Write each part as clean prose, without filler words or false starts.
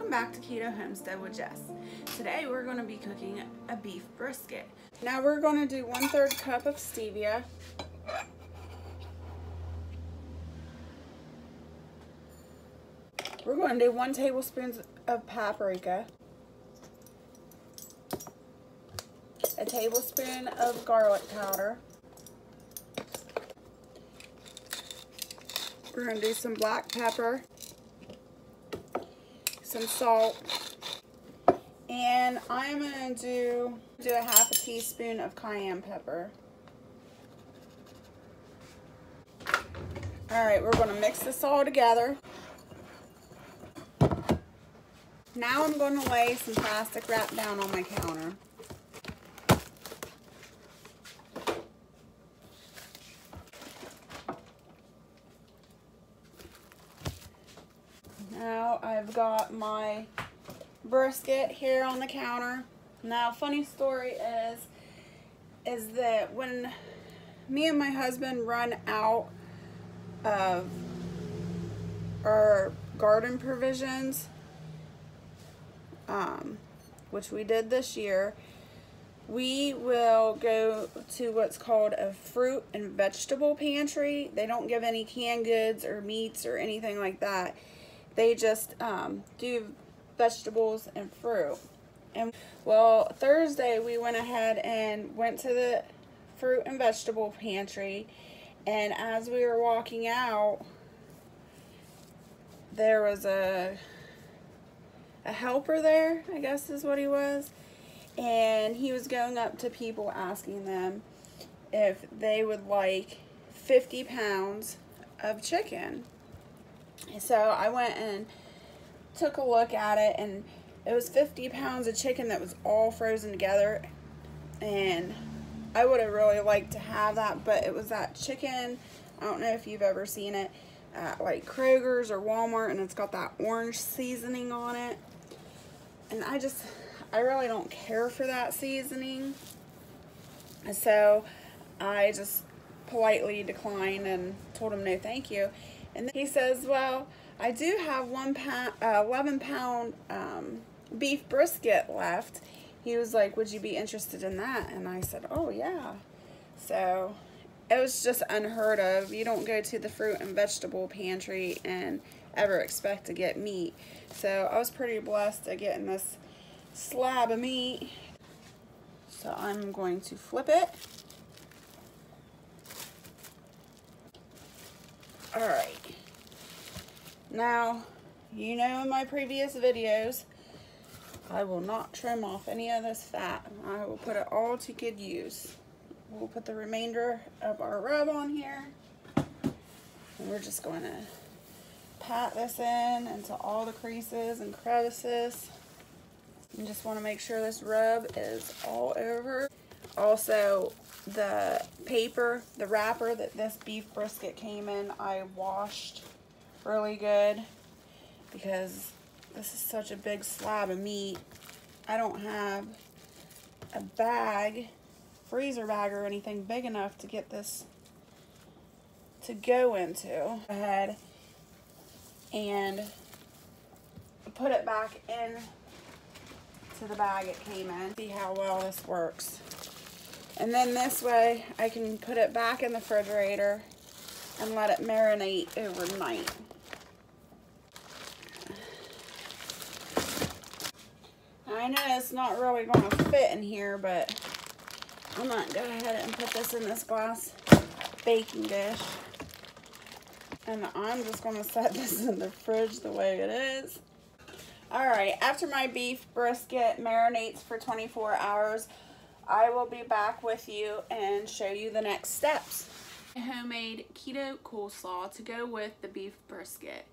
Welcome back to Keto Homestead with Jess. Today we're going to be cooking a beef brisket. Now we're going to do 1/3 cup of stevia. We're going to do 1 tablespoon of paprika, a tablespoon of garlic powder. We're going to do some black pepper, some salt, and I'm going to do a 1/2 teaspoon of cayenne pepper. Alright, we're going to mix this all together. Now I'm going to lay some plastic wrap down on my counter. Now I've got my brisket here on the counter. Now, funny story is that when me and my husband run out of our garden provisions, which we did this year, we will go to what's called a fruit and vegetable pantry. They don't give any canned goods or meats or anything like that. They just do vegetables and fruit. And well, Thursday we went ahead and went to the fruit and vegetable pantry, and as we were walking out, there was a helper there, I guess is what he was, and he was going up to people asking them if they would like 50 pounds of chicken. So I went and took a look at it, and it was 50 pounds of chicken that was all frozen together, and I would have really liked to have that, but it was that chicken, I don't know if you've ever seen it at like Kroger's or Walmart, and it's got that orange seasoning on it, and I really don't care for that seasoning, so I just politely declined and told him no thank you. And then he says, well, I do have 11 pound beef brisket left. He was like, would you be interested in that? And I said, oh yeah. So it was just unheard of. You don't go to the fruit and vegetable pantry and ever expect to get meat. So I was pretty blessed at getting this slab of meat. So I'm going to flip it. Alright, now, you know in my previous videos, I will not trim off any of this fat. I will put it all to good use. We'll put the remainder of our rub on here, and we're just going to pat this in into all the creases and crevices. You just want to make sure this rub is all over. Also, the paper, the wrapper that this beef brisket came in, I washed really good because this is such a big slab of meat. I don't have a bag, freezer bag or anything big enough to get this to go into. Go ahead and put it back in to the bag it came in. See how well this works. And then this way, I can put it back in the refrigerator and let it marinate overnight. I know it's not really going to fit in here, but I'm going to go ahead and put this in this glass baking dish. And I'm just going to set this in the fridge the way it is. Alright, after my beef brisket marinates for 24 hours, I will be back with you and show you the next steps. Homemade keto coleslaw to go with the beef brisket.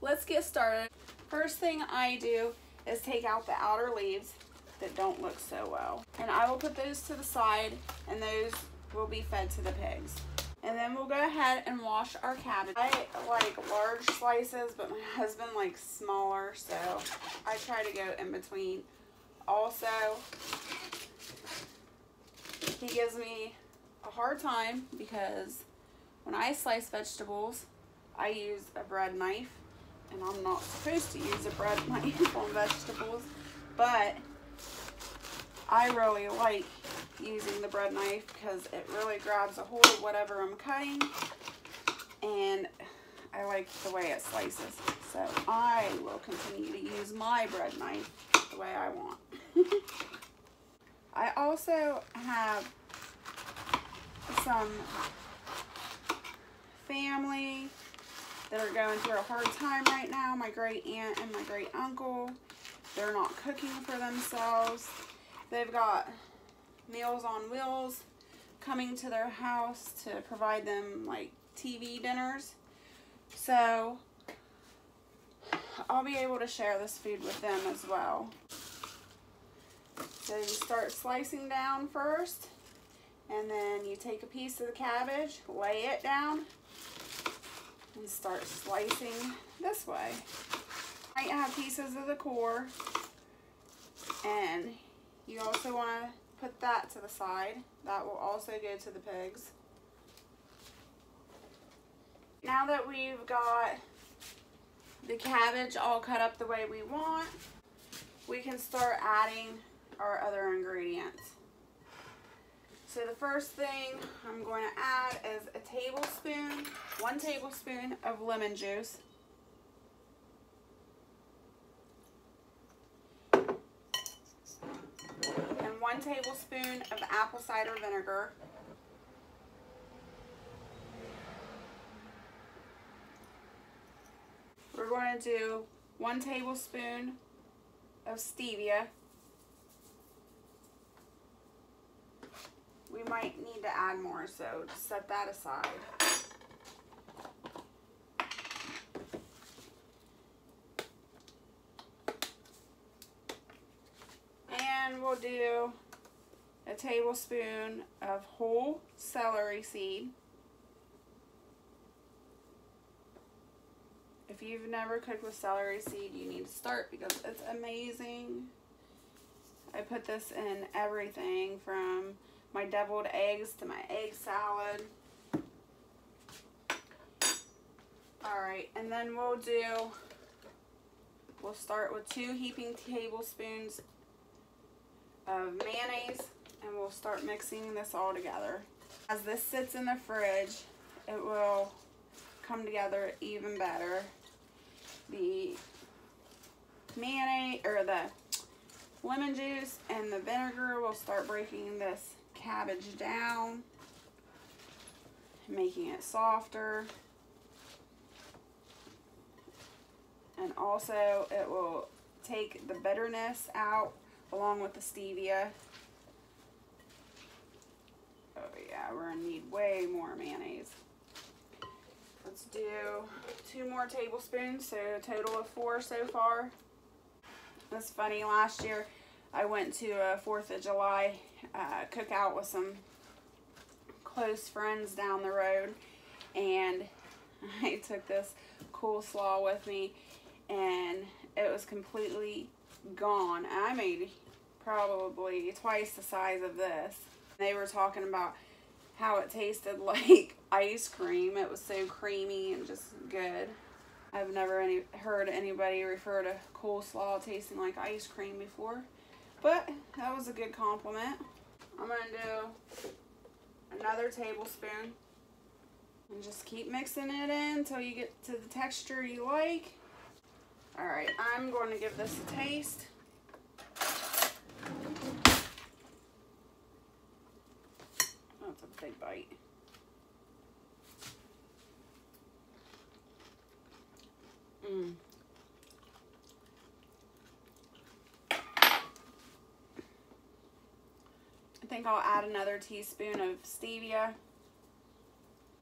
Let's get started. First thing I do is take out the outer leaves that don't look so well. And I will put those to the side, and those will be fed to the pigs. And then we'll go ahead and wash our cabbage. I like large slices, but my husband likes smaller, so I try to go in between. Also, he gives me a hard time because when I slice vegetables, I use a bread knife, and I'm not supposed to use a bread knife on vegetables, but I really like using the bread knife because it really grabs a hold of whatever I'm cutting, and I like the way it slices. So I will continue to use my bread knife the way I want. I also have some family that are going through a hard time right now. My great aunt and my great uncle, they're not cooking for themselves. They've got Meals on Wheels coming to their house to provide them like TV dinners. So I'll be able to share this food with them as well. So you start slicing down first, and then you take a piece of the cabbage, lay it down, and start slicing this way. Might have pieces of the core, and you also want to put that to the side. That will also go to the pigs. Now that we've got the cabbage all cut up the way we want, we can start adding our other ingredients. So the first thing I'm going to add is a tablespoon, 1 tablespoon of lemon juice. And 1 tablespoon of apple cider vinegar. We're going to do 1 tablespoon of stevia. We might need to add more, so just set that aside. And we'll do a tablespoon of whole celery seed. If you've never cooked with celery seed, you need to start because it's amazing. I put this in everything from my deviled eggs to my egg salad. Alright, and then we'll start with 2 heaping tablespoons of mayonnaise, and we'll start mixing this all together. As this sits in the fridge, it will come together even better. The mayonnaise, or the lemon juice and the vinegar will start breaking this cabbage down, making it softer. And also it will take the bitterness out along with the stevia. Oh yeah, we're gonna need way more mayonnaise. Let's do 2 more tablespoons, so a total of 4 so far. That's funny, last year I went to a 4th of July cookout with some close friends down the road, and I took this coleslaw with me, and it was completely gone. I made probably twice the size of this. They were talking about how it tasted like ice cream. It was so creamy and just good. I've never heard anybody refer to coleslaw tasting like ice cream before, but that was a good compliment. I'm going to do another tablespoon and just keep mixing it in until you get to the texture you like. Alright, I'm going to give this a taste. That's a big bite. I think I'll add another teaspoon of stevia.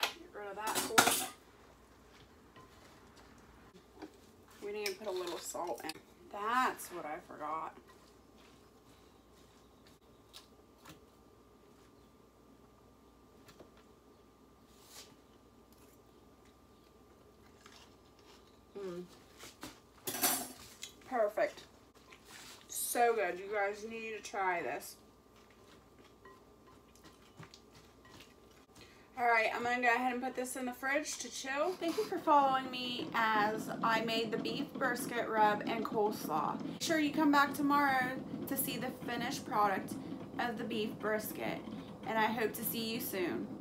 Get rid of that core. We need to put a little salt in. That's what I forgot. Perfect. So good. You guys need to try this. Alright, I'm going to go ahead and put this in the fridge to chill. Thank you for following me as I made the beef brisket rub and coleslaw. Make sure you come back tomorrow to see the finished product of the beef brisket. And I hope to see you soon.